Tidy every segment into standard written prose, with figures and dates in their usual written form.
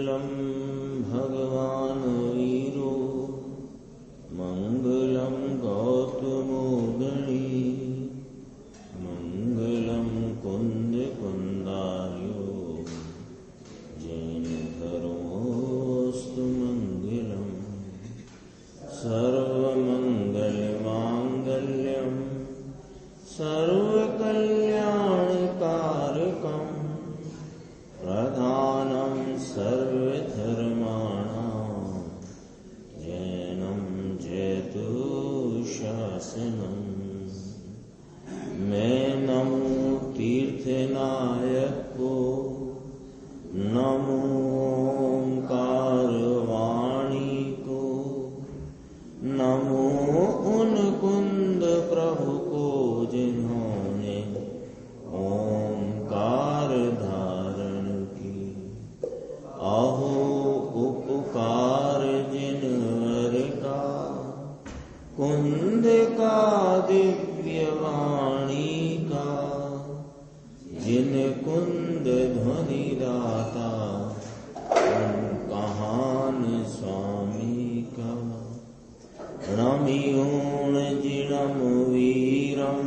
मङ्गलं भगवान् वीरो मङ्गलं गौतमो गणी मङ्गलं कुन्दकुन्दार्यो जैनधर्मोऽस्तु मङ्गलम् सर्वमङ्गलमाङ्गल्यं सर्वकल्याणकारकं प्रधानं सर्वधर्माणां जैनं जयतु शासनम्। मैं नमो तीर्थनायक को नमो ओंकार वाणी को नमो उन कुंद प्रभु को जिन्होंने ओंकार धारण की। अहो उपकार जिनवर का कुंद का दिव्य वाणी का जिन कुंद ध्वनि दाता उन कहान स्वामी का। रमियोण जिणम वीरम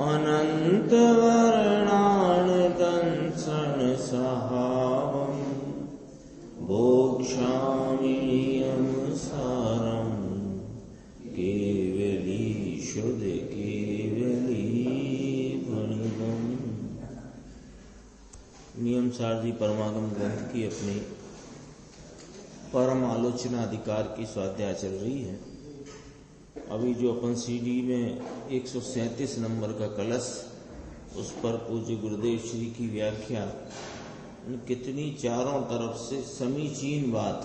अनंत वर्णान दंसन सहावम भोक्ष्यामि नियम सारम केवली शुद्ध केवली फणिगम। नियम सार जी परमागम ग्रंथ की अपनी परम आलोचना अधिकार की स्वाध्याय चल रही है। अभी जो अपन सीडी में 137 नंबर का कलश, उस पर पूज्य गुरुदेव श्री की व्याख्या कितनी चारों तरफ से समीचीन बात,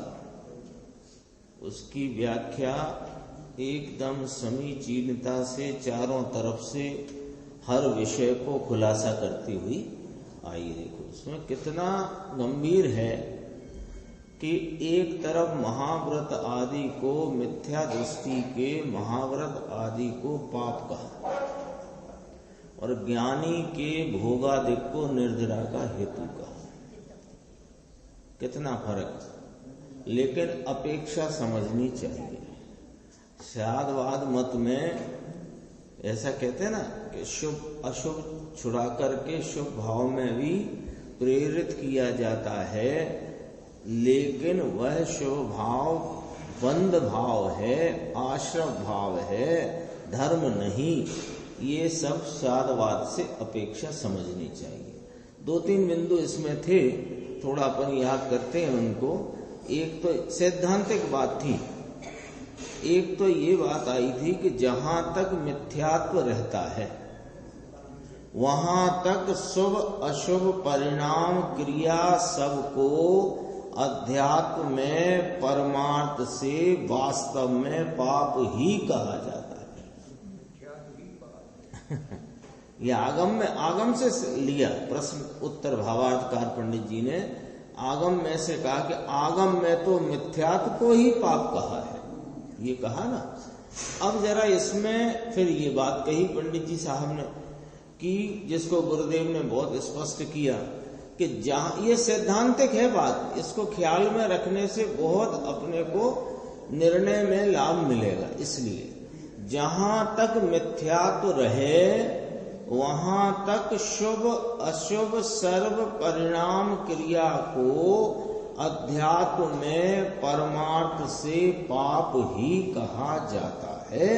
उसकी व्याख्या एकदम समीचीनता से चारों तरफ से हर विषय को खुलासा करती हुई आई। देखो इसमें कितना गंभीर है कि एक तरफ महाव्रत आदि को, मिथ्या दृष्टि के महाव्रत आदि को पाप कहा और ज्ञानी के भोगादिक को निर्जरा का हेतु कहा। कितना फर्क, लेकिन अपेक्षा समझनी चाहिए। शादवाद मत में ऐसा कहते हैं ना कि शुभ अशुभ छुड़ा करके शुभ भाव में भी प्रेरित किया जाता है, लेकिन वह शुभ भाव बंद भाव है, आश्रम भाव है, धर्म नहीं। ये सब शादवाद से अपेक्षा समझनी चाहिए। 2-3 बिंदु इसमें थे, थोड़ा अपन याद करते हैं उनको। एक तो सैद्धांतिक बात थी, एक तो ये बात आई थी कि जहां तक मिथ्यात्व रहता है वहां तक शुभ अशुभ परिणाम क्रिया सबको अध्यात्म में परमार्थ से वास्तव में पाप ही कहा जाता है। यह आगम से लिया प्रश्न उत्तर भावार्थकार पंडित जी ने आगम में से कहा कि आगम में तो मिथ्यात्व को ही पाप कहा है, ये कहा ना। अब जरा इसमें फिर ये बात कही पंडित जी साहब ने कि जिसको गुरुदेव ने बहुत स्पष्ट किया कि जहां ये सैद्धांतिक है बात, इसको ख्याल में रखने से बहुत अपने को निर्णय में लाभ मिलेगा। इसलिए जहां तक मिथ्यात्व रहे वहां तक शुभ अशुभ सर्व परिणाम क्रिया को अध्यात्म में परमार्थ से पाप ही कहा जाता है,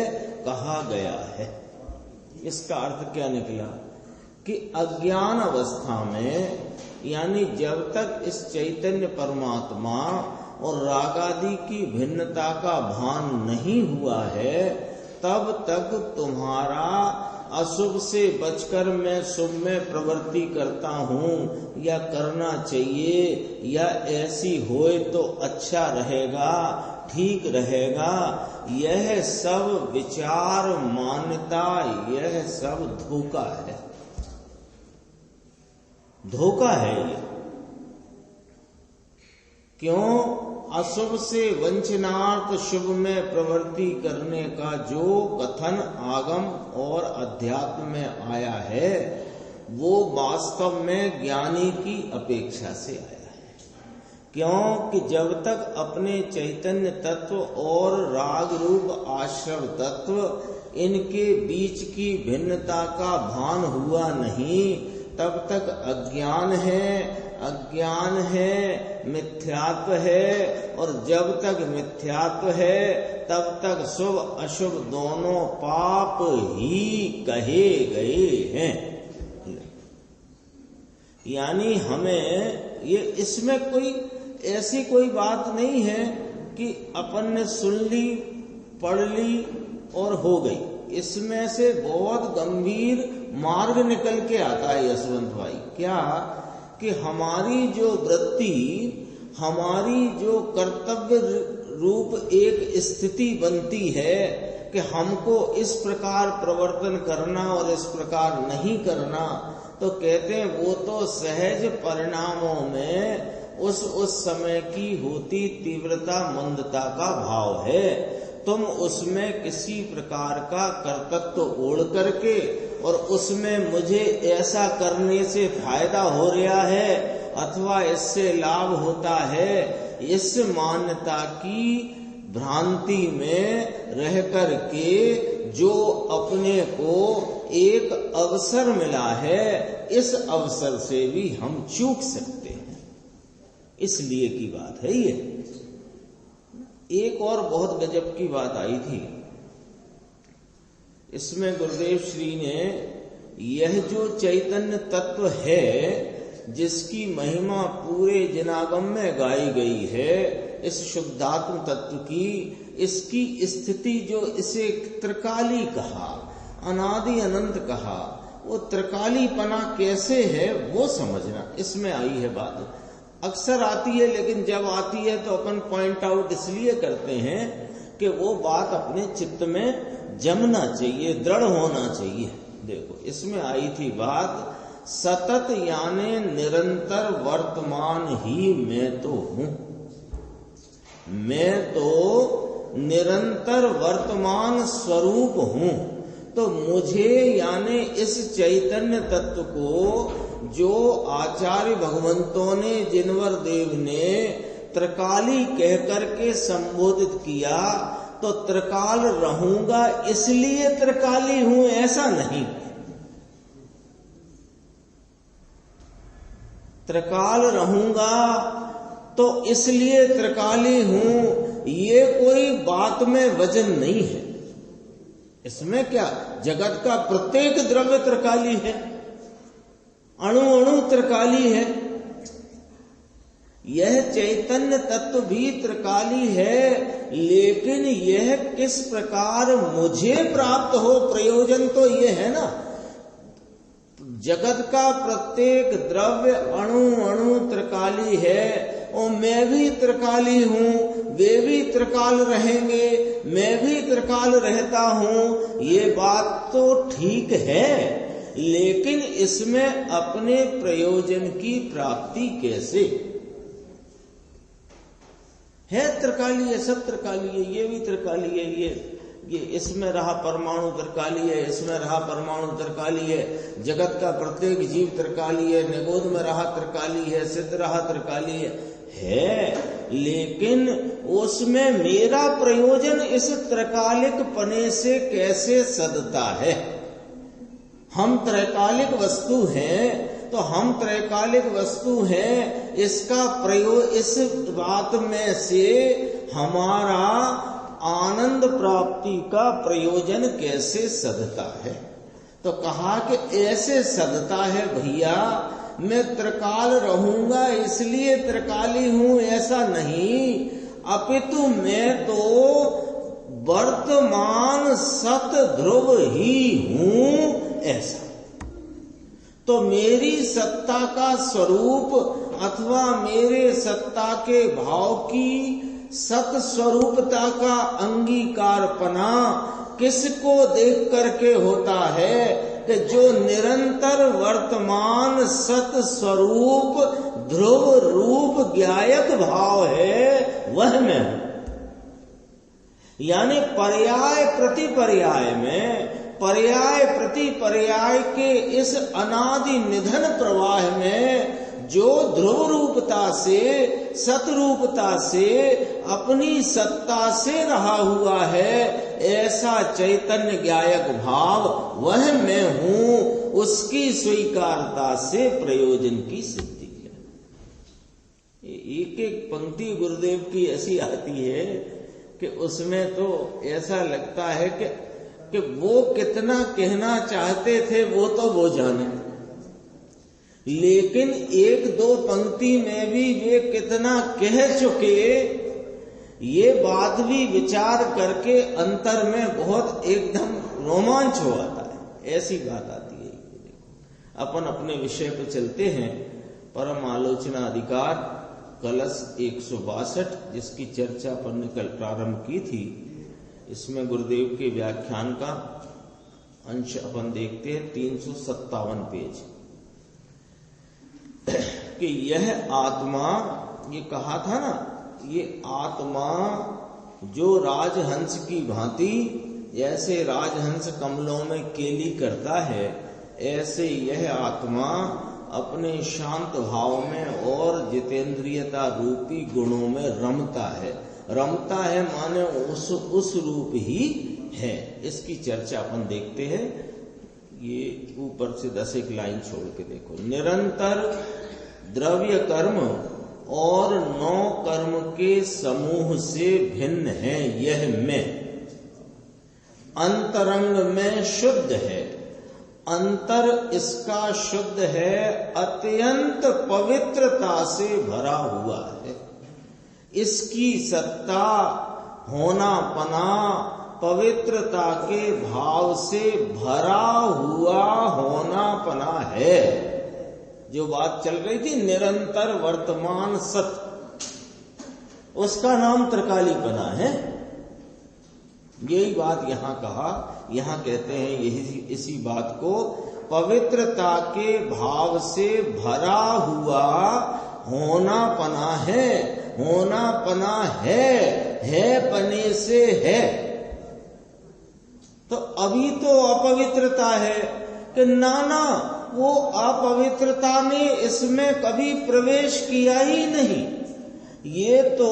कहा गया है। इसका अर्थ क्या निकला कि अज्ञान अवस्था में, यानी जब तक इस चैतन्य परमात्मा और रागादि की भिन्नता का भान नहीं हुआ है, तब तक तुम्हारा अशुभ से बचकर मैं शुभ में प्रवृत्ति करता हूँ या करना चाहिए या ऐसी होए तो अच्छा रहेगा, ठीक रहेगा, यह सब विचार मान्यता, यह सब धोखा है। धोखा है ये। क्यों? अशुभ से वंचनार्थ शुभ में प्रवृत्ति करने का जो कथन आगम और अध्यात्म में आया है वो वास्तव में ज्ञानी की अपेक्षा से आया है क्योंकि जब तक अपने चैतन्य तत्व और राग रूप आश्रव तत्व इनके बीच की भिन्नता का भान हुआ नहीं, तब तक अज्ञान है, मिथ्यात्व है, और जब तक मिथ्यात्व है तब तक शुभ अशुभ दोनों पाप ही कहे गए हैं। यानी हमें ये इसमें कोई ऐसी कोई बात नहीं है कि अपन ने सुन ली, पढ़ ली और हो गई। इसमें से बहुत गंभीर मार्ग निकल के आता है यशवंत भाई। क्या कि हमारी जो वृत्ति, हमारी जो कर्तव्य रूप एक स्थिति बनती है कि हमको इस प्रकार प्रवर्तन करना और इस प्रकार नहीं करना, तो कहते हैं वो तो सहज परिणामों में उस समय की होती तीव्रता मंदता का भाव है। तुम उसमें किसी प्रकार का कर्तव्य ओढ़ करके और उसमें मुझे ऐसा करने से फायदा हो रहा है अथवा इससे लाभ होता है, इस मान्यता की भ्रांति में रह करके जो अपने को एक अवसर मिला है, इस अवसर से भी हम चूक सकते हैं। इसलिए की बात है ये। एक और बहुत गजब की बात आई थी इसमें, गुरुदेव श्री ने यह जो चैतन्य तत्व है जिसकी महिमा पूरे जिनागम में गाई गई है, इस शुद्धात्म तत्व की, इसकी स्थिति जो इसे त्रिकाली कहा, अनादि अनंत कहा, वो त्रिकालीपना कैसे है वो समझना, इसमें आई है बात। अक्सर आती है, लेकिन जब आती है तो अपन पॉइंट आउट इसलिए करते हैं कि वो बात अपने चित्त में जमना चाहिए, दृढ़ होना चाहिए। देखो इसमें आई थी बात, सतत यानी निरंतर वर्तमान ही मैं तो हूं। मैं तो निरंतर वर्तमान स्वरूप हूं। तो मुझे यानी इस चैतन्य तत्व को जो आचार्य भगवंतों ने, जिनवर देव ने त्रिकाली कह करके संबोधित किया, तो त्रिकाल रहूंगा इसलिए त्रिकाली हूं ऐसा नहीं। त्रिकाल रहूंगा तो इसलिए त्रिकाली हूं, ये कोई बात में वजन नहीं है। इसमें क्या, जगत का प्रत्येक द्रव्य त्रिकाली है, अणु अणु त्रिकाली है, यह चैतन्य तत्व भी त्रिकाली है, लेकिन यह किस प्रकार मुझे प्राप्त हो, प्रयोजन तो ये है ना। जगत का प्रत्येक द्रव्य अणु अणु त्रिकाली है, और मैं भी त्रिकाली हूं, वे भी त्रिकाल रहेंगे, मैं भी त्रिकाल रहता हूं, ये बात तो ठीक है, लेकिन इसमें अपने प्रयोजन की प्राप्ति कैसे है। त्रिकाली है, सब त्रिकाली है, ये भी त्रिकाली है, ये इसमें रहा परमाणु त्रिकाली है, इसमें रहा परमाणु त्रिकाली है, जगत का प्रत्येक जीव त्रिकाली है, निगोद में रहा त्रिकाली है, सिद्ध रहा त्रिकाली है, लेकिन उसमें मेरा प्रयोजन इस त्रिकालिक पने से कैसे सदता है। हम त्रैकालिक वस्तु हैं, तो हम त्रैकालिक वस्तु हैं, इसका प्रयोग, इस बात में से हमारा आनंद प्राप्ति का प्रयोजन कैसे सदता है। तो कहा कि ऐसे सदता है भैया, मैं त्रिकाल रहूंगा इसलिए त्रिकाली हूं ऐसा नहीं, अपितु मैं तो वर्तमान सत ध्रुव ही हूं ऐसा। तो मेरी सत्ता का स्वरूप अथवा मेरे सत्ता के भाव की सत स्वरूपता का अंगीकारपना किसको देख करके होता है कि जो निरंतर वर्तमान सत स्वरूप ध्रुव रूप ज्ञायक भाव है वह मैं हूं। यानी पर्याय प्रति पर्याय में, पर्याय प्रति पर्याय के इस अनादि निधन प्रवाह में जो ध्रुव रूपता से, सतरूपता से, अपनी सत्ता से रहा हुआ है, ऐसा चैतन्य ज्ञायक भाव वह मैं हूं, उसकी स्वीकारता से प्रयोजन की सिद्धि है। एक एक पंक्ति गुरुदेव की ऐसी आती है कि उसमें तो ऐसा लगता है कि वो कितना कहना चाहते थे वो तो वो जाने, लेकिन एक दो पंक्ति में भी वे कितना कह चुके, ये बात भी विचार करके अंतर में बहुत एकदम रोमांच हो आता है। ऐसी बात आती है। देखो अपन अपने विषय पे चलते हैं। परम आलोचना अधिकार कलश 162, जिसकी चर्चा अपन ने कल प्रारंभ की थी। इसमें गुरुदेव के व्याख्यान का अंश अपन देखते हैं 357 पेज कि यह आत्मा, ये कहा था ना, ये आत्मा जो राजहंस की भांति, जैसे राजहंस कमलों में केली करता है, ऐसे यह आत्मा अपने शांत भाव में और जितेंद्रियता रूपी गुणों में रमता है। रमता है माने उस रूप ही है। इसकी चर्चा अपन देखते हैं। ये ऊपर से 10 एक लाइन छोड़ के देखो। निरंतर द्रव्य कर्म और 9 कर्म के समूह से भिन्न है यह मैं। अंतरंग में शुद्ध है, अंतर इसका शुद्ध है, अत्यंत पवित्रता से भरा हुआ है। इसकी सत्ता, होना पना पवित्रता के भाव से भरा हुआ होना पना है। जो बात चल रही थी निरंतर वर्तमान सत, उसका नाम त्रिकालीपना है। यही बात यहां कहा, यहां कहते हैं यही इसी बात को, पवित्रता के भाव से भरा हुआ होना पना है। होना पना है पने से है। तो अभी तो अपवित्रता है कि नाना, वो अपवित्रता ने इसमें कभी प्रवेश किया ही नहीं। ये तो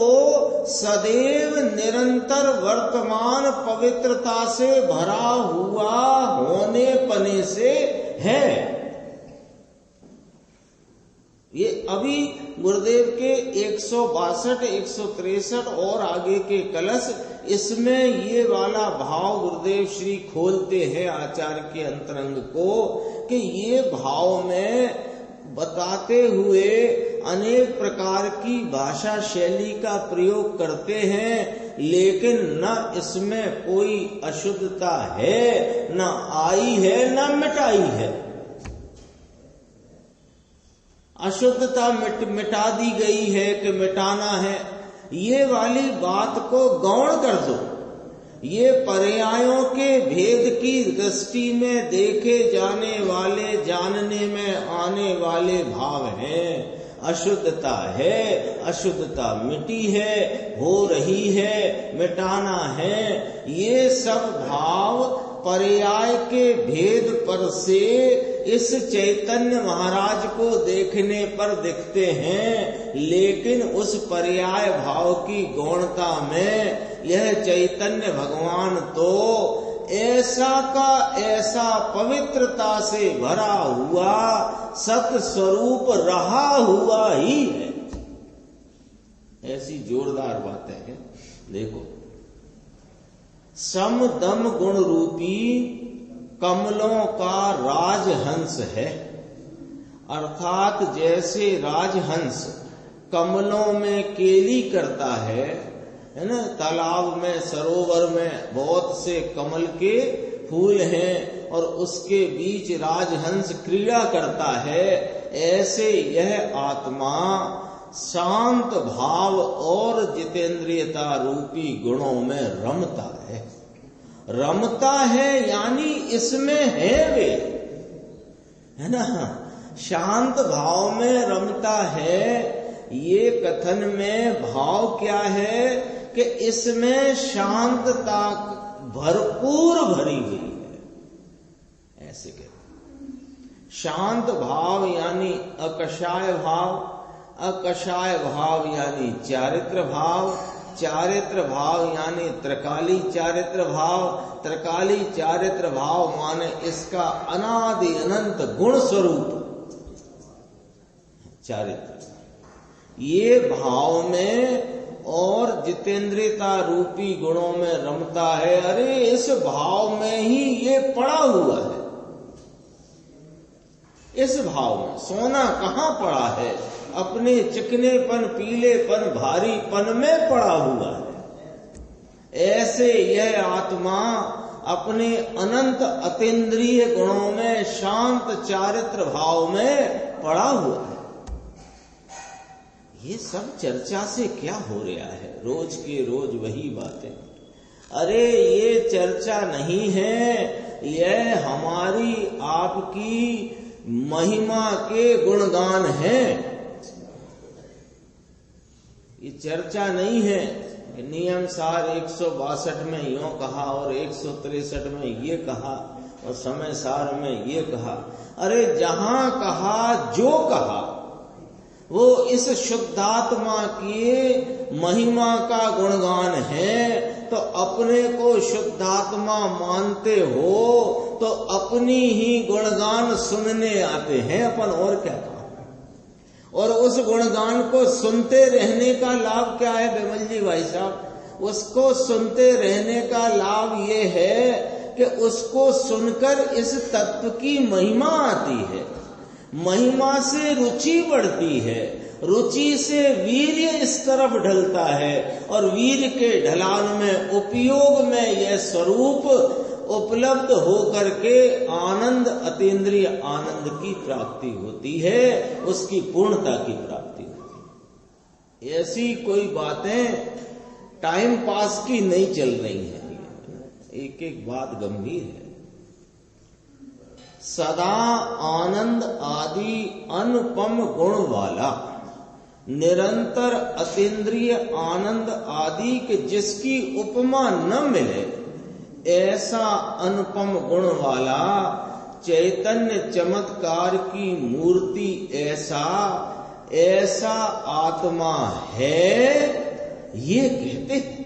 सदैव निरंतर वर्तमान पवित्रता से भरा हुआ होने पने से है। ये अभी गुरुदेव के 162, 163 और आगे के कलश, इसमें ये वाला भाव गुरुदेव श्री खोलते हैं आचार्य के अंतरंग को कि ये भाव में बताते हुए अनेक प्रकार की भाषा शैली का प्रयोग करते हैं, लेकिन न इसमें कोई अशुद्धता है, न आई है, न मिटाई है। अशुद्धता मिटा दी गई है कि मिटाना है, ये वाली बात को गौण कर दो। ये पर्यायों के भेद की दृष्टि में देखे जाने वाले, जानने में आने वाले भाव हैं। अशुद्धता है, अशुद्धता मिटी है, हो रही है, मिटाना है। ये सब भाव पर्याय के भेद पर से इस चैतन्य महाराज को देखने पर दिखते हैं, लेकिन उस पर्याय भाव की गौणता में यह चैतन्य भगवान तो ऐसा का ऐसा पवित्रता से भरा हुआ सत स्वरूप रहा हुआ ही है। ऐसी जोरदार बातें हैं। देखो, सम दम गुण रूपी कमलों का राजहंस है, अर्थात जैसे राजहंस कमलों में केली करता है ना, तालाब में, सरोवर में बहुत से कमल के फूल हैं और उसके बीच राजहंस क्रीड़ा करता है, ऐसे यह आत्मा शांत भाव और जितेंद्रियता रूपी गुणों में रमता है। रमता है यानी इसमें है वे, है ना। शांत भाव में रमता है, ये कथन में भाव क्या है कि इसमें शांतता भरपूर भरी हुई है, ऐसे कहते। शांत भाव यानी अकषाय भाव, अकषाय भाव यानी चारित्र भाव, चारित्र भाव यानी त्रिकाली चारित्र भाव, त्रिकाली चारित्र भाव माने इसका अनादि अनंत गुण स्वरूप चारित्र। ये भाव में और जितेंद्रियता रूपी गुणों में रमता है। अरे इस भाव में ही ये पड़ा हुआ है। इस भाव में सोना कहाँ पड़ा है? अपने चिकनेपन, पीलेपन, भारीपन में पड़ा हुआ है। ऐसे यह आत्मा अपने अनंत अतीन्द्रिय गुणों में शांत चारित्र भाव में पड़ा हुआ है। ये सब चर्चा से क्या हो रहा है? रोज के रोज वही बातें। अरे ये चर्चा नहीं है, यह हमारी आपकी महिमा के गुणगान हैं। ये चर्चा नहीं है। नियम सार 162 में यूं कहा और 163 में ये कहा और समय सार में ये कहा। अरे जहां कहा जो कहा वो इस शुद्धात्मा की महिमा का गुणगान है। तो अपने को शुद्धात्मा मानते हो तो अपनी ही गुणगान सुनने आते हैं अपन, और क्या कहा। और उस गुणगान को सुनते रहने का लाभ क्या है बिमल जी भाई साहब? उसको सुनते रहने का लाभ ये है कि उसको सुनकर इस तत्व की महिमा आती है, महिमा से रुचि बढ़ती है, रुचि से वीर्य इस तरफ ढलता है और वीर्य के ढलान में उपयोग में यह स्वरूप उपलब्ध होकर के आनंद, अतीन्द्रिय आनंद की प्राप्ति होती है, उसकी पूर्णता की प्राप्ति होती है। ऐसी कोई बातें टाइम पास की नहीं चल रही है। एक एक बात गंभीर है। सदा आनंद आदि अनुपम गुण वाला, निरंतर अतीन्द्रिय आनंद आदि के जिसकी उपमा न मिले, ऐसा अनुपम गुण वाला चैतन्य चमत्कार की मूर्ति ऐसा ऐसा आत्मा है, ये कहते हैं,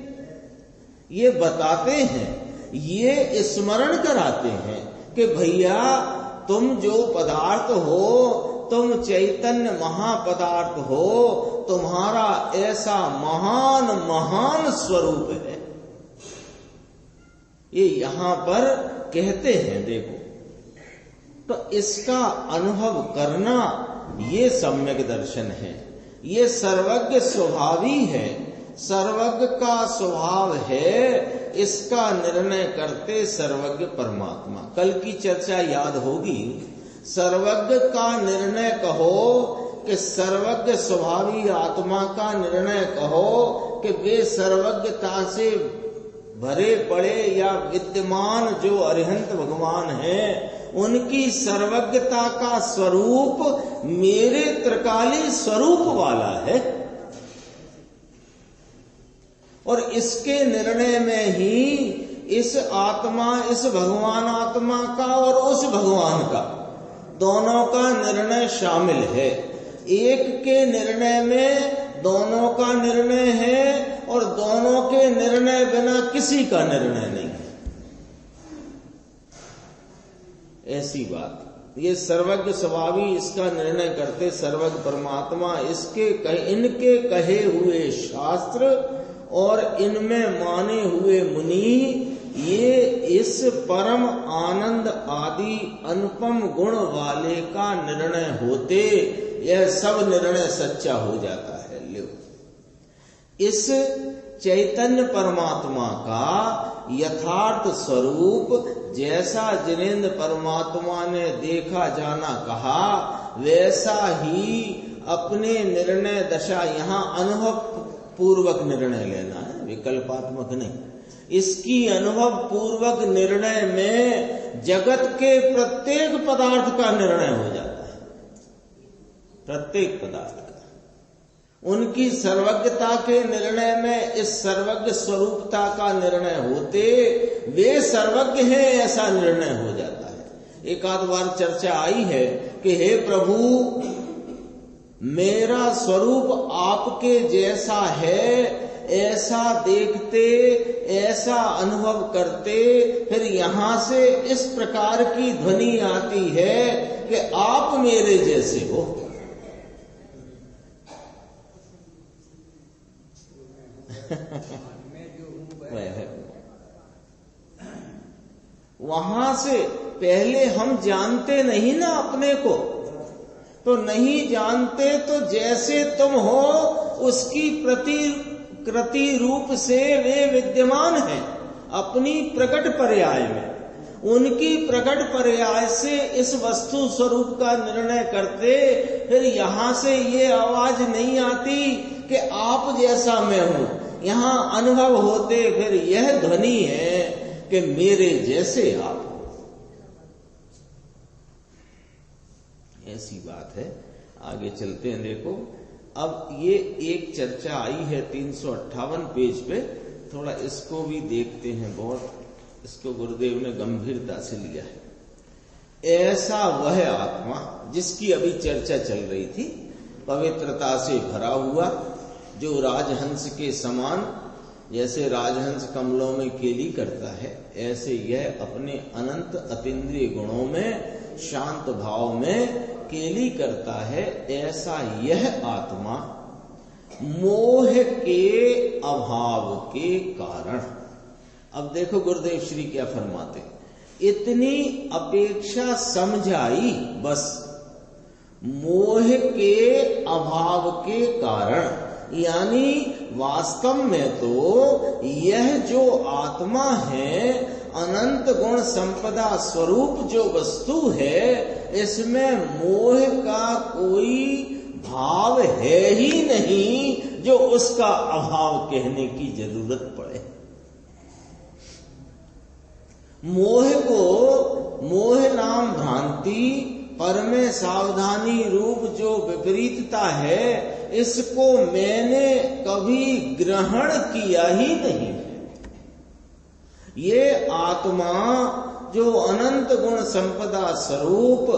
ये बताते हैं, ये स्मरण कराते हैं कि भैया तुम जो पदार्थ हो, तुम चैतन्य महापदार्थ हो, तुम्हारा ऐसा महान महान स्वरूप है। ये यहां पर कहते हैं। देखो तो इसका अनुभव करना ये सम्यक दर्शन है। ये सर्वज्ञ स्वभावी है, सर्वज्ञ का स्वभाव है। इसका निर्णय करते सर्वज्ञ परमात्मा। कल की चर्चा याद होगी। सर्वज्ञ का निर्णय कहो कि सर्वज्ञ स्वभावी आत्मा का निर्णय कहो कि वे सर्वज्ञता से भरे पड़े या विद्यमान जो अरिहंत भगवान हैं, उनकी सर्वज्ञता का स्वरूप मेरे त्रिकाली स्वरूप वाला है। और इसके निर्णय में ही इस आत्मा, इस भगवान आत्मा का और उस भगवान का, दोनों का निर्णय शामिल है। एक के निर्णय में दोनों का निर्णय है और दोनों के निर्णय बिना किसी का निर्णय नहीं है। ऐसी बात। ये सर्वज्ञ स्वभावी इसका निर्णय करते सर्वज्ञ परमात्मा। इनके कहे हुए शास्त्र और इनमें माने हुए मुनि, ये इस परम आनंद आदि अनुपम गुण वाले का निर्णय होते यह सब निर्णय सच्चा हो जाता है। लो, इस चैतन्य परमात्मा का यथार्थ स्वरूप जैसा जिनेन्द्र परमात्मा ने देखा जाना कहा, वैसा ही अपने निर्णय दशा यहाँ अनुभव पूर्वक निर्णय लेना है, विकल्पात्मक नहीं। इसकी अनुभव पूर्वक निर्णय में जगत के प्रत्येक पदार्थ का निर्णय हो जाता है, प्रत्येक पदार्थ का। उनकी सर्वज्ञता के निर्णय में इस सर्वज्ञ स्वरूपता का निर्णय होते वे सर्वज्ञ हैं ऐसा निर्णय हो जाता है। एक आध बार चर्चा आई है कि हे प्रभु, मेरा स्वरूप आपके जैसा है, ऐसा देखते, ऐसा अनुभव करते, फिर यहां से इस प्रकार की ध्वनि आती है कि आप मेरे जैसे हो। वहां से पहले हम जानते नहीं ना अपने को, तो नहीं जानते तो जैसे तुम हो उसकी प्रतिकृति रूप से वे विद्यमान हैं अपनी प्रकट पर्याय में। उनकी प्रकट पर्याय से इस वस्तु स्वरूप का निर्णय करते, फिर यहां से ये आवाज नहीं आती कि आप जैसा मैं हूं। यहां अनुभव होते फिर यह ध्वनि है कि मेरे जैसे आप हो। ऐसी बात है। आगे चलते हैं। देखो, अब ये एक चर्चा आई है 358 पेज पे, थोड़ा इसको भी देखते हैं। बहुत इसको गुरुदेव ने गंभीरता से लिया है। ऐसा वह आत्मा जिसकी अभी चर्चा चल रही थी, पवित्रता से भरा हुआ, जो राजहंस के समान, जैसे राजहंस कमलों में केली करता है, ऐसे यह अपने अनंत अतीन्द्रिय गुणों में शांत भाव में केली करता है। ऐसा यह आत्मा मोह के अभाव के कारण, अब देखो गुरुदेव श्री क्या फरमाते, इतनी अपेक्षा समझाई बस, मोह के अभाव के कारण। यानी वास्तव में तो यह जो आत्मा है, अनंत गुण संपदा स्वरूप जो वस्तु है, इसमें मोह का कोई भाव है ही नहीं जो उसका अभाव कहने की जरूरत पड़े। मोह को, मोह नाम भ्रांति, पर में सावधानी रूप जो विपरीतता है, इसको मैंने कभी ग्रहण किया ही नहीं है। ये आत्मा जो अनंत गुण संपदा स्वरूप,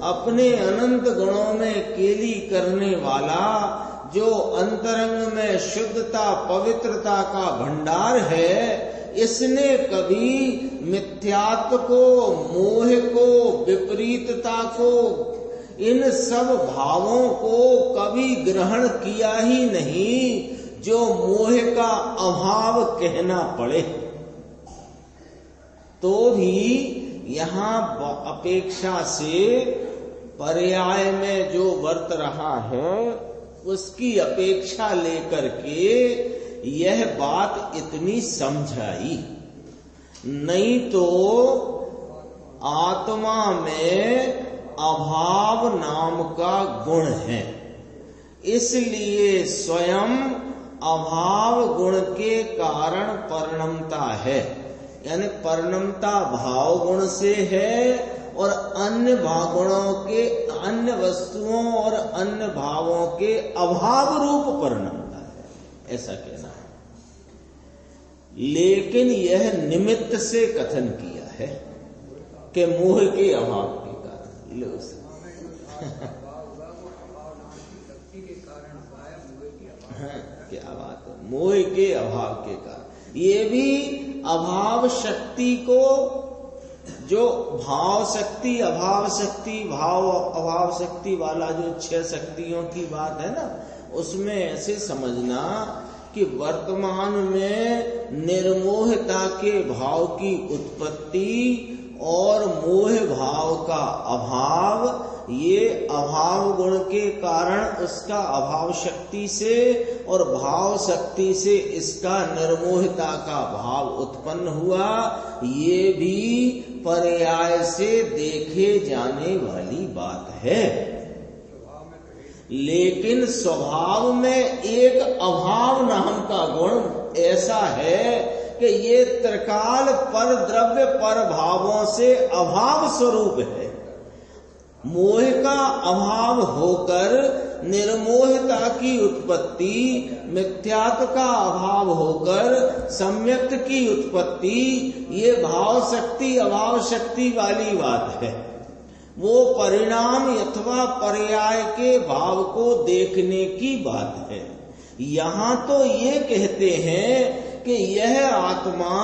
अपने अनंत गुणों में केली करने वाला, जो अंतरंग में शुद्धता पवित्रता का भंडार है, इसने कभी मिथ्यात्व को, मोह को, विपरीतता को, इन सब भावों को कभी ग्रहण किया ही नहीं जो मोह का अभाव कहना पड़े। तो भी यहाँ अपेक्षा से पर्याय में जो वर्त रहा है, उसकी अपेक्षा लेकर के यह बात इतनी समझाई। नहीं तो आत्मा में अभाव नाम का गुण है, इसलिए स्वयं अभाव गुण के कारण परिणमता है। यानी परिणमता भाव गुण से है, और अन्य भावगुणों के, अन्य वस्तुओं और अन्य भावों के अभाव रूप परिणमता है, ऐसा कहना है। लेकिन यह निमित्त से कथन किया है कि मोह के अभाव के कारण। लो क्या बात है, मोह के अभाव के कारण। ये भी अभाव शक्ति को, जो भाव शक्ति, अभाव शक्ति, भाव अभाव शक्ति वाला जो 6 शक्तियों की बात है ना, उसमें ऐसे समझना कि वर्तमान में निर्मोहता के भाव की उत्पत्ति और मोह भाव का अभाव, ये अभाव गुण के कारण उसका अभाव शक्ति से और भाव शक्ति से इसका निर्मोहता का भाव उत्पन्न हुआ। ये भी पर्याय से देखे जाने वाली बात है। लेकिन स्वभाव में एक अभाव नाम का गुण ऐसा है कि ये त्रिकाल पर द्रव्य पर भावों से अभाव स्वरूप है। मोह का अभाव होकर निर्मोहता की उत्पत्ति, मिथ्यात्व का अभाव होकर सम्यक्त की उत्पत्ति, ये भाव शक्ति अभाव शक्ति वाली बात है। वो परिणाम अथवा पर्याय के भाव को देखने की बात है। यहां तो ये कहते हैं कि यह आत्मा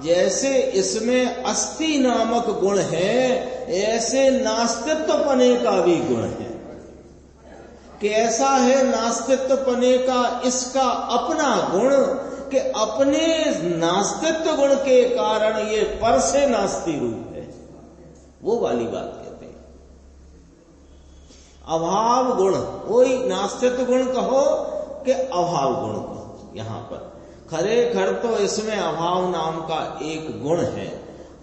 जैसे इसमें अस्थि नामक गुण है, ऐसे नास्तित्वपने का भी गुण है। कैसा है नास्तित्वपने का इसका अपना गुण कि अपने नास्तित्व गुण के कारण ये पर से नास्ति रूप है। वो वाली बात कहते हैं। अभाव गुण, वही नास्तित्व गुण कहो कि अभाव गुण कहो। यहां पर खरेखर तो इसमें अभाव नाम का एक गुण है।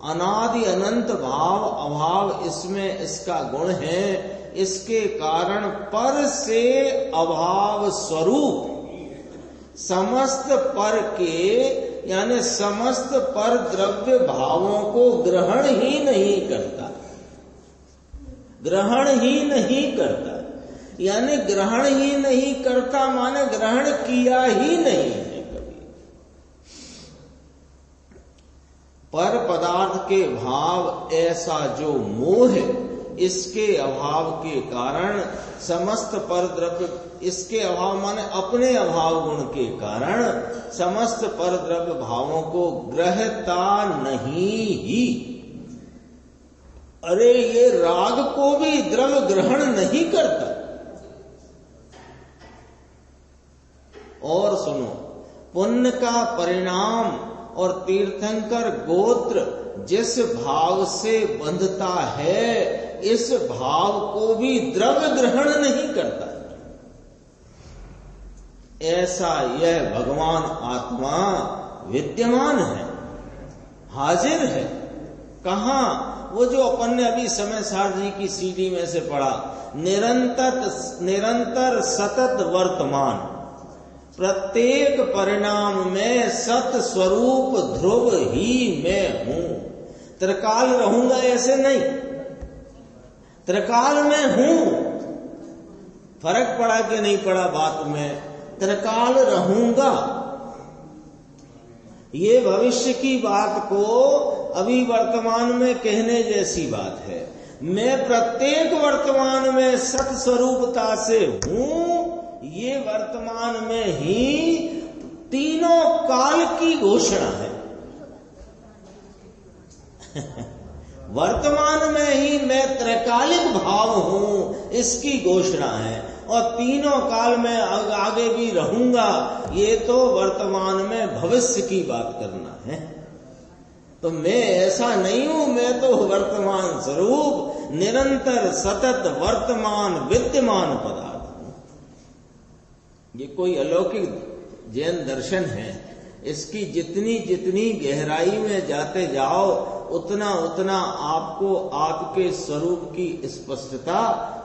अनादि अनंत भाव अभाव इसमें इसका गुण है। इसके कारण पर से अभाव स्वरूप समस्त पर के यानी समस्त पर द्रव्य भावों को ग्रहण ही नहीं करता। ग्रहण ही नहीं करता यानी ग्रहण ही नहीं करता माने ग्रहण किया ही नहीं है कभी। पर पदार्थ के भाव ऐसा जो मोह है, इसके अभाव के कारण समस्त पर द्रव्य, इसके अभाव माने अपने अभाव गुण के कारण समस्त पर द्रव्य भावों को ग्रहता नहीं ही। अरे ये राग को भी द्रव्य ग्रहण नहीं करता। और सुनो, पुण्य का परिणाम और तीर्थंकर गोत्र जिस भाव से बंधता है, इस भाव को भी द्रव्य ग्रहण नहीं करता। ऐसा यह भगवान आत्मा विद्यमान है, हाजिर है। कहां? वो जो अपन ने अभी समय सार जी की सीडी में से पढ़ा, निरंतर सतत वर्तमान, प्रत्येक परिणाम में सत स्वरूप ध्रुव ही मैं हूं। त्रिकाल रहूंगा ऐसे नहीं, त्रिकाल में हूं। फर्क पड़ा कि नहीं पड़ा बात में? त्रिकाल रहूंगा। ये भविष्य की बात को अभी वर्तमान में कहने जैसी बात है। मैं प्रत्येक वर्तमान में सत स्वरूपता से हूं। ये वर्तमान में ही तीनों काल की घोषणा है। वर्तमान में ही मैं त्रैकालिक भाव हूं, इसकी घोषणा है। और तीनों काल में आगे भी रहूंगा, ये तो वर्तमान में भविष्य की बात करना है। तो मैं ऐसा नहीं हूं, मैं तो वर्तमान स्वरूप निरंतर सतत वर्तमान विद्यमान पदार्थ हूं। ये कोई अलौकिक जैन दर्शन है। इसकी जितनी जितनी गहराई में जाते जाओ, उतना उतना आपको आपके स्वरूप की स्पष्टता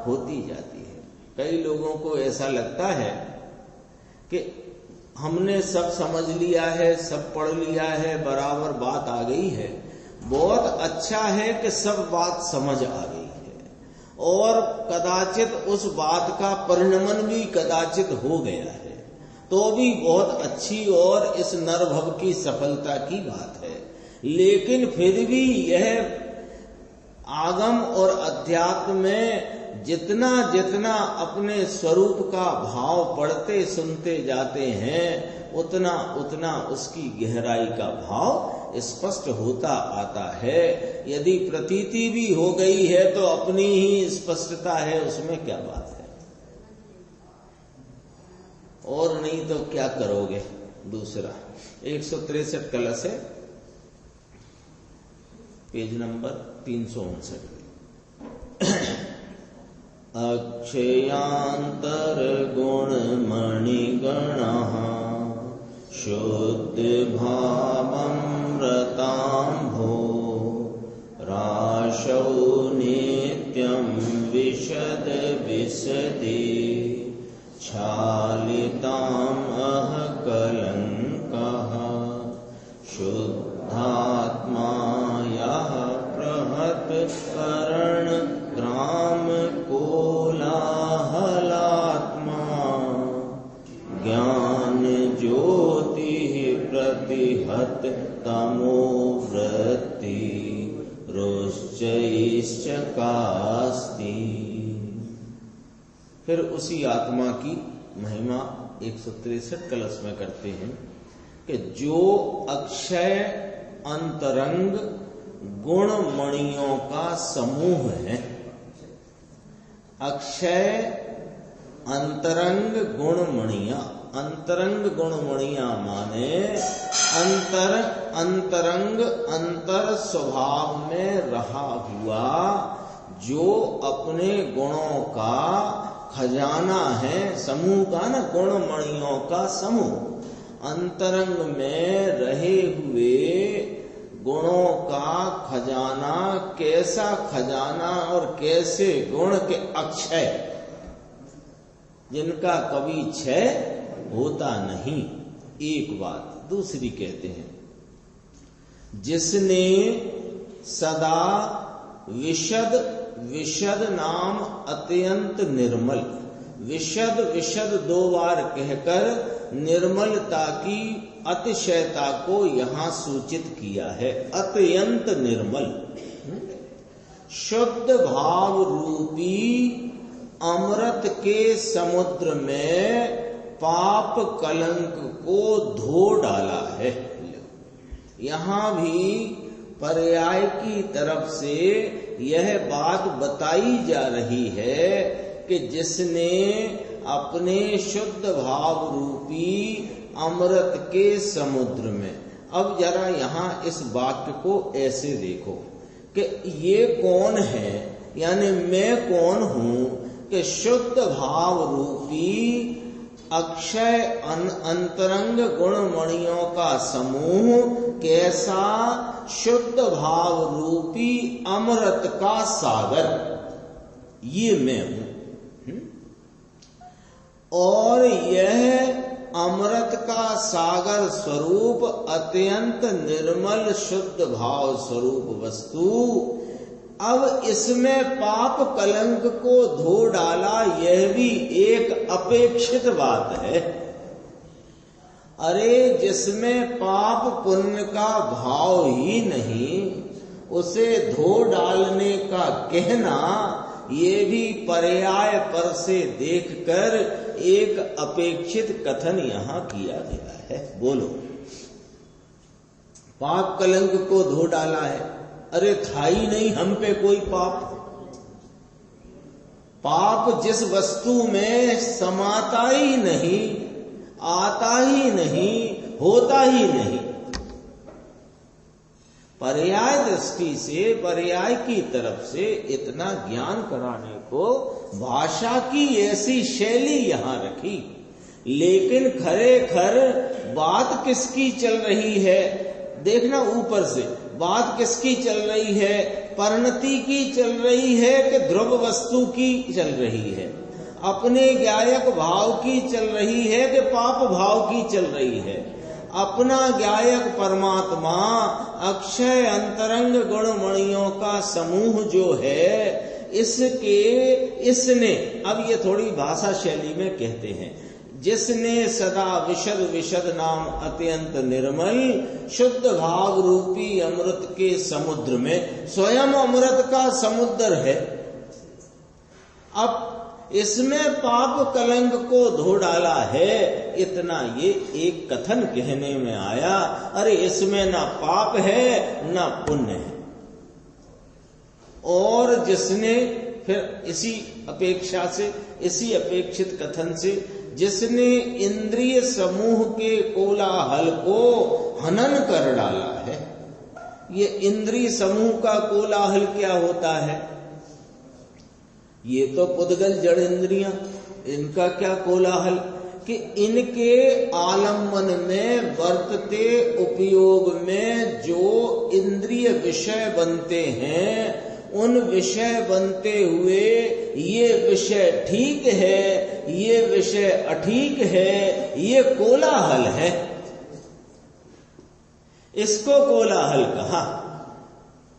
होती जाती है। कई लोगों को ऐसा लगता है कि हमने सब समझ लिया है, सब पढ़ लिया है, बराबर बात आ गई है। बहुत अच्छा है कि सब बात समझ आ गई है और कदाचित उस बात का परिणमन भी कदाचित हो गया है, तो भी बहुत अच्छी और इस नरभव की सफलता की बात है। लेकिन फिर भी यह आगम और अध्यात्म में जितना जितना अपने स्वरूप का भाव पढ़ते सुनते जाते हैं, उतना उतना उसकी गहराई का भाव स्पष्ट होता आता है। यदि प्रतीति भी हो गई है तो अपनी ही स्पष्टता है, उसमें क्या बात है। और नहीं तो क्या करोगे। दूसरा 163 कलश है, पेज नंबर 359। अक्षयांतर गुण मणिगणः शुद्ध भावमृतांभो राशौ नित्यं विशद विशदे क्षालिताम् अह कलङ्कः शुद्धात्मा यः प्रहत करण ग्राम कोलाहलात्मा ज्ञान ज्योति प्रतिहत तमो वृत्ति रोश्चैश्च कास्ति। फिर उसी आत्मा की महिमा 163 कलश में करते हैं कि जो अक्षय अंतरंग गुण मणियों का समूह है। अक्षय अंतरंग गुण मणिया, अंतरंग गुण मणिया माने अंतरंग अंतर स्वभाव में रहा हुआ जो अपने गुणों का खजाना है, समूह का ना, गुण मणियों का समूह, अंतरंग में रहे हुए गुणों का खजाना। कैसा खजाना और कैसे गुण के अक्षय, जिनका कभी क्षय होता नहीं। एक बात। दूसरी कहते हैं जिसने सदा विशद विशद नाम अत्यंत निर्मल, विशद विशद 2 बार कहकर निर्मलता की अतिशयता को यहां सूचित किया है। अत्यंत निर्मल, शुद्ध भाव रूपी अमृत के समुद्र में पाप कलंक को धो डाला है। यहां भी पर्याय की तरफ से यह बात बताई जा रही है कि जिसने अपने शुद्ध भाव रूपी अमृत के समुद्र में। अब जरा यहां इस वाक्य को ऐसे देखो कि ये कौन है, यानी मैं कौन हूं कि शुद्ध भाव रूपी अक्षय अंतरंग गुण मणियों का समूह कैसा शुद्ध भाव रूपी अमृत का सागर, ये मैं हूं। और यह अमृत का सागर स्वरूप अत्यंत निर्मल शुद्ध भाव स्वरूप वस्तु अब इसमें पाप कलंक को धो डाला, यह भी एक अपेक्षित बात है। अरे जिसमें पाप पुण्य का भाव ही नहीं, उसे धो डालने का कहना ये भी पर्याय पर से देखकर एक अपेक्षित कथन यहां किया गया है। बोलो, पाप कलंक को धो डाला है। अरे था ही नहीं हम पे कोई पाप। पाप जिस वस्तु में समाता ही नहीं, आता ही नहीं, होता ही नहीं। पर्याय दृष्टि से, पर्याय की तरफ से इतना ज्ञान कराने को भाषा की ऐसी शैली यहां रखी। लेकिन खरेखर बात किसकी चल रही है? देखना ऊपर से बात किसकी चल रही है? परिणति की चल रही है कि ध्रुव वस्तु की चल रही है? अपने ज्ञायक भाव की चल रही है कि पाप भाव की चल रही है? अपना ज्ञायक परमात्मा अक्षय अंतरंग गुण मणियों का समूह जो है, इसने अब ये थोड़ी भाषा शैली में कहते हैं, जिसने सदा विशद विशद नाम अत्यंत निर्मल शुद्ध भाव रूपी अमृत के समुद्र में, स्वयं अमृत का समुद्र है, अब इसमें पाप कलंक को धो डाला है। इतना ये एक कथन कहने में आया। अरे इसमें ना पाप है ना पुण्य है। और जिसने फिर इसी अपेक्षा से, इसी अपेक्षित कथन से, जिसने इंद्रिय समूह के कोलाहल को हनन कर डाला है। ये इंद्रिय समूह का कोलाहल क्या होता है? ये तो पुद्गल जड़ इंद्रियां, इनका क्या कोलाहल कि इनके आलम्बन में वर्तते उपयोग में जो इंद्रिय विषय बनते हैं, उन विषय बनते हुए ये विषय ठीक है, ये विषय अठीक है, ये कोलाहल है। इसको कोलाहल कहा।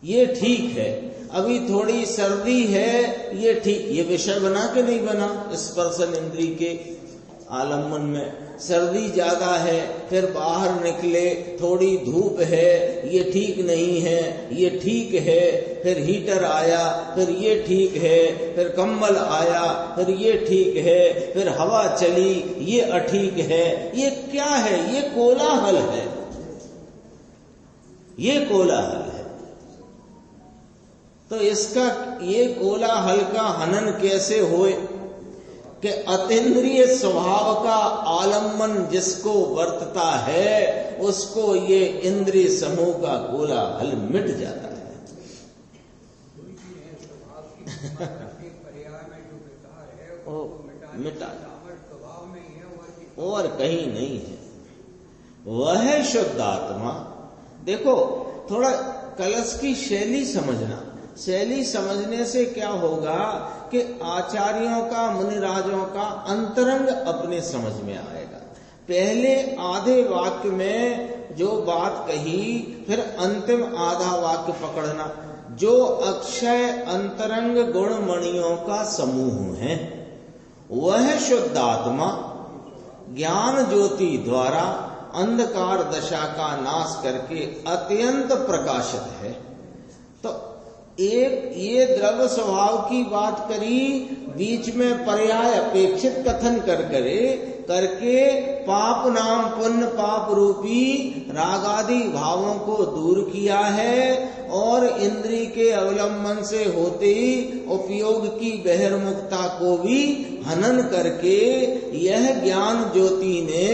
ये ठीक है, अभी थोड़ी सर्दी है, ये ठीक, ये विषय बना के नहीं बना स्पर्शन इंद्रिय के? आलम्बन में। सर्दी ज्यादा है, फिर बाहर निकले, थोड़ी धूप है, ये ठीक नहीं है, ये ठीक है, फिर हीटर आया, फिर ये ठीक है, फिर कंबल आया, फिर ये ठीक है, फिर हवा चली, ये अठीक है। ये क्या है? ये कोलाहल है, ये कोलाहल है। तो इसका ये कोलाहल का हनन कैसे होए कि अतीन्द्रिय स्वभाव का आलम्बन जिसको वर्तता है उसको ये इंद्रिय समूह का कोलाहल मिट जाता है। मिटा और कहीं नहीं है। वह शुद्ध आत्मा। देखो थोड़ा कलश की शैली समझना। शैली समझने से क्या होगा कि आचार्यों का, मुनिराजों का अंतरंग अपने समझ में आएगा। पहले आधे वाक्य में जो बात कही, फिर अंतिम आधा वाक्य पकड़ना। जो अक्षय अंतरंग गुणमणियों का समूह है वह शुद्ध आत्मा ज्ञान ज्योति द्वारा अंधकार दशा का नाश करके अत्यंत प्रकाशित है। तो एक ये द्रव्य स्वभाव की बात करी, बीच में पर्याय अपेक्षित कथन करके पाप नाम पुण्य पाप रूपी रागादि भावों को दूर किया है और इंद्रिय के अवलंबन से होते उपयोग की बहिर्मुखता को भी हनन करके यह ज्ञान ज्योति ने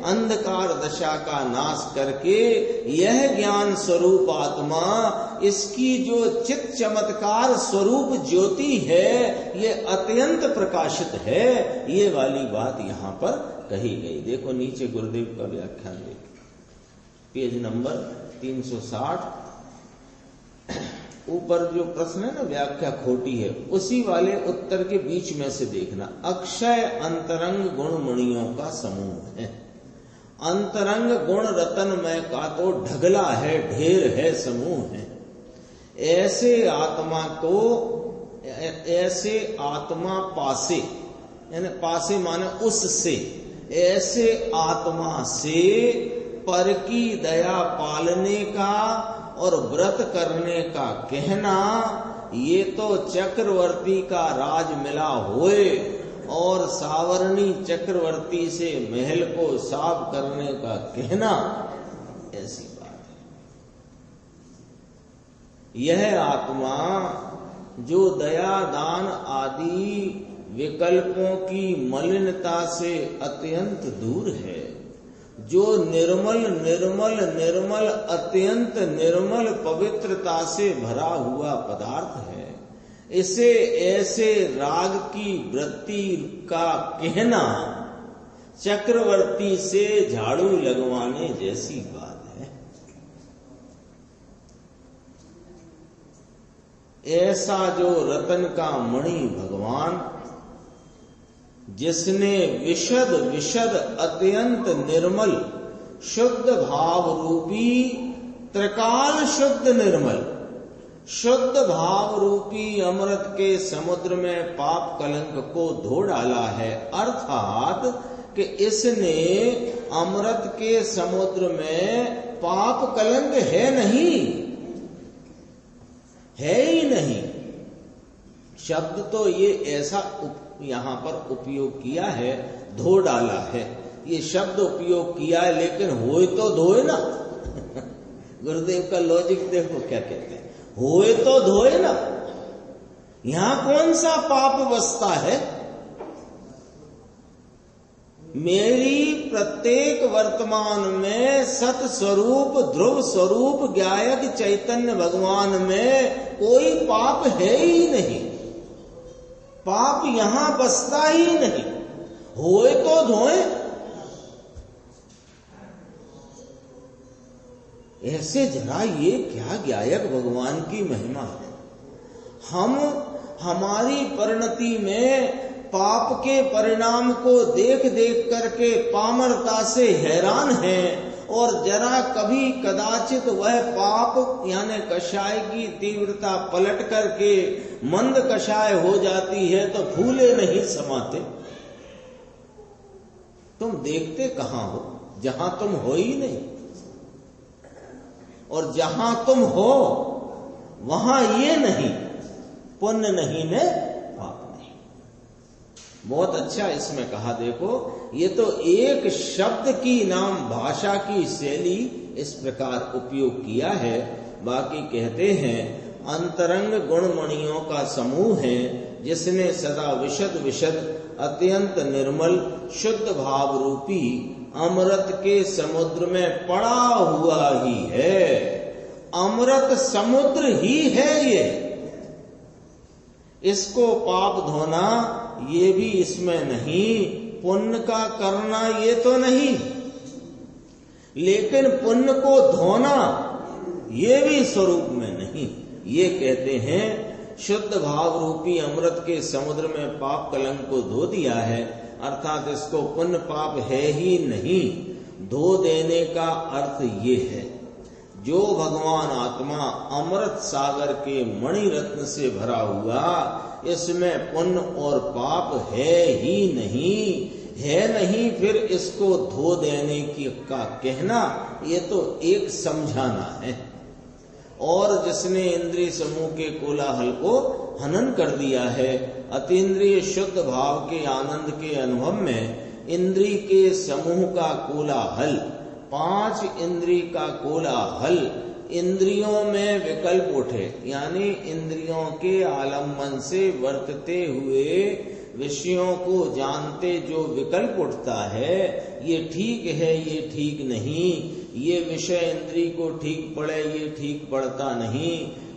अंधकार दशा का नाश करके यह ज्ञान स्वरूप आत्मा, इसकी जो चित चमत्कार स्वरूप ज्योति है ये अत्यंत प्रकाशित है। ये वाली बात यहाँ पर कही गई। देखो नीचे गुरुदेव का व्याख्यान देखो, पेज नंबर 360। ऊपर जो प्रश्न है ना व्याख्या खोटी है, उसी वाले उत्तर के बीच में से देखना। अक्षय अंतरंग गुण मणियों का समूह है। अंतरंग गुण रतनमय का तो ढगला है, ढेर है, समूह है। ऐसे आत्मा पासे, यानी पासे माने उससे, ऐसे आत्मा से पर की दया पालने का और व्रत करने का कहना, ये तो चक्रवर्ती का राज मिला होए और सावरणी चक्रवर्ती से महल को साफ करने का कहना, ऐसी बात है। यह आत्मा जो दया दान आदि विकल्पों की मलिनता से अत्यंत दूर है, जो निर्मल निर्मल निर्मल अत्यंत निर्मल पवित्रता से भरा हुआ पदार्थ है, इसे ऐसे राग की वृत्ति का कहना चक्रवर्ती से झाड़ू लगवाने जैसी बात है। ऐसा जो रतन का मणि भगवान, जिसने विशद विशद अत्यंत निर्मल शुद्ध भाव रूपी त्रिकाल शुद्ध निर्मल शुद्ध भाव रूपी अमृत के समुद्र में पाप कलंक को धो डाला है। अर्थात कि इसने अमृत के समुद्र में पाप कलंक है नहीं, है ही नहीं। शब्द तो ये ऐसा यहाँ पर उपयोग किया है, धो डाला है, ये शब्द उपयोग किया है, लेकिन होए तो धोए ना। गुरुदेव का लॉजिक देखो क्या कहते हैं, होए तो धोए ना। यहां कौन सा पाप बसता है? मेरी प्रत्येक वर्तमान में सत स्वरूप ध्रुव स्वरूप गायक चैतन्य भगवान में कोई पाप है ही नहीं। पाप यहां बसता ही नहीं। होए तो धोए। ऐसे जरा ये क्या गायक भगवान की महिमा है। हम हमारी परिणति में पाप के परिणाम को देख देख करके पामरता से हैरान हैं, और जरा कभी कदाचित वह पाप यानी कषाय की तीव्रता पलट करके मंद कषाय हो जाती है तो फूले नहीं समाते। तुम देखते कहां हो जहां तुम हो ही नहीं, और जहां तुम हो वहां ये नहीं, पुण्य नहीं ने पाप नहीं। बहुत अच्छा इसमें कहा, देखो ये तो एक शब्द की नाम भाषा की शैली इस प्रकार उपयोग किया है। बाकी कहते हैं अंतरंग गुणमणियों का समूह है, जिसने सदा विशद विशद अत्यंत निर्मल शुद्ध भाव रूपी अमृत के समुद्र में पड़ा हुआ ही है। अमृत समुद्र ही है ये, इसको पाप धोना ये भी इसमें नहीं, पुण्य का करना ये तो नहीं, लेकिन पुण्य को धोना ये भी स्वरूप में नहीं। ये कहते हैं शुद्ध भाव रूपी अमृत के समुद्र में पाप कलंक को धो दिया है, अर्थात इसको पुण्य पाप है ही नहीं। धो देने का अर्थ ये है, जो भगवान आत्मा अमृत सागर के मणि रत्न से भरा हुआ, इसमें पुण्य और पाप है ही नहीं, है नहीं, फिर इसको धो देने की का कहना ये तो एक समझाना है। और जिसने इंद्रिय समूह के कोलाहल को हनन कर दिया है, अतीन्द्रिय शुद्ध भाव के आनंद के अनुभव में इंद्रिय के समूह का कोलाहल, 5 इंद्रिय का कोलाहल, इंद्रियों में विकल्प उठे, यानी इंद्रियों के आलम्बन से वर्तते हुए विषयों को जानते जो विकल्प उठता है, ये ठीक है, ये ठीक नहीं, ये विषय इंद्रिय को ठीक पड़े, ये ठीक पड़ता नहीं,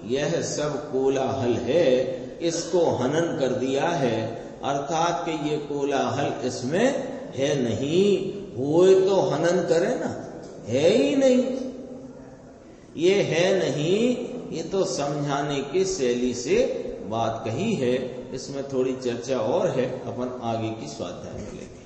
यह सब कोलाहल है। इसको हनन कर दिया है, अर्थात कि ये कोलाहल इसमें है नहीं। होए तो हनन करे ना, है ही नहीं, ये है नहीं, ये तो समझाने की शैली से बात कही है। इसमें थोड़ी चर्चा और है, अपन आगे की स्वाध्याय में लेंगे।